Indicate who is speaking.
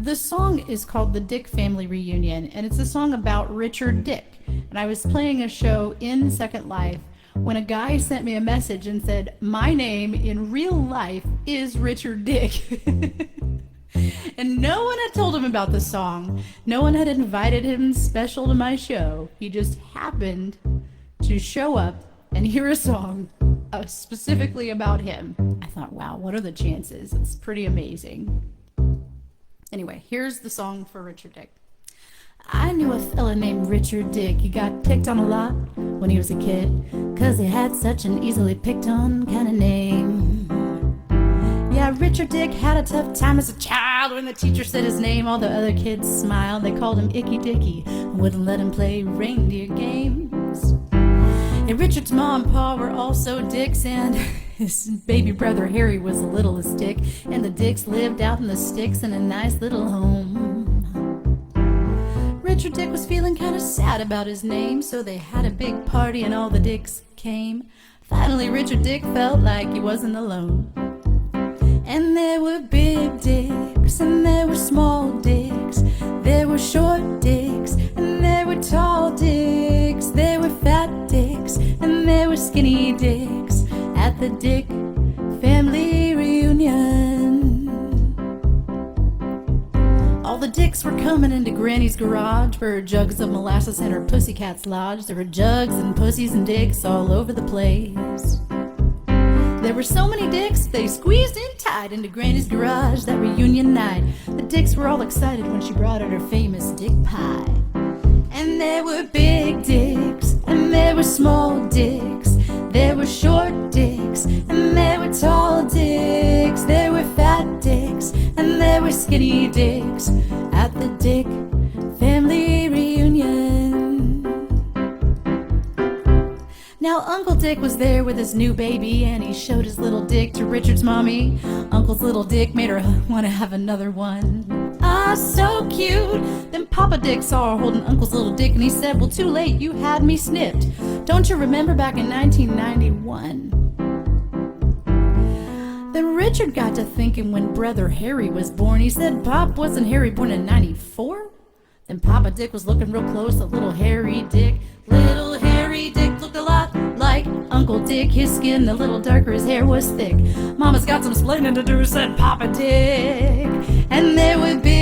Speaker 1: The song is called The Dick Family Reunion, and it's a song about Richard Dick. And I was playing a show in Second Life when a guy sent me a message and said, "My name in real life is Richard Dick." And no one had told him about the song. No one had invited him special to my show. He just happened to show up and hear a song specifically about him. I thought, wow, what are the chances? It's pretty amazing. Anyway, here's the song for Richard Dick. I knew a fella named Richard Dick. He got picked on a lot when he was a kid, 'cause he had such an easily picked on kind of name. Yeah, Richard Dick had a tough time as a child. When the teacher said his name, all the other kids smiled. They called him Icky Dicky and wouldn't let him play reindeer games. And Richard's mom and pa were also dicks, and his baby brother Harry was the littlest dick. And the dicks lived out in the sticks in a nice little home. Richard Dick was feeling kind of sad about his name, so they had a big party and all the dicks came. Finally, Richard Dick felt like he wasn't alone. And there were big dicks, and there were small dicks. There were short dicks, and there were tall dicks. There were fat dicks, and there were skinny dicks at the Dick family reunion. All the dicks were coming into Granny's garage for jugs of molasses and her pussycat's lodge. There were jugs and pussies and dicks all over the place. There were so many dicks, they squeezed in tight into Granny's garage that reunion night. The dicks were all excited when she brought out her famous dick pie. And there were big dicks, and there were small dicks. There were short dicks, and there were tall dicks. There were fat dicks, and there were skinny dicks at the Dick family reunion. Now Uncle Dick was there with his new baby, and he showed his little dick to Richard's mommy. Uncle's little dick made her want to have another one. Ah, so cute! Then Papa Dick saw her holding Uncle's little dick, and he said, "Well, too late, you had me snipped. Don't you remember back in 1991? Then Richard got to thinking when brother Harry was born. He said, "Pop, wasn't Harry born in 94? Then Papa Dick was looking real close at little Harry Dick. Little Harry Dick looked a lot like Uncle Dick. His skin a little darker, his hair was thick. Mama's got some splaining to do," said Papa Dick. And there would be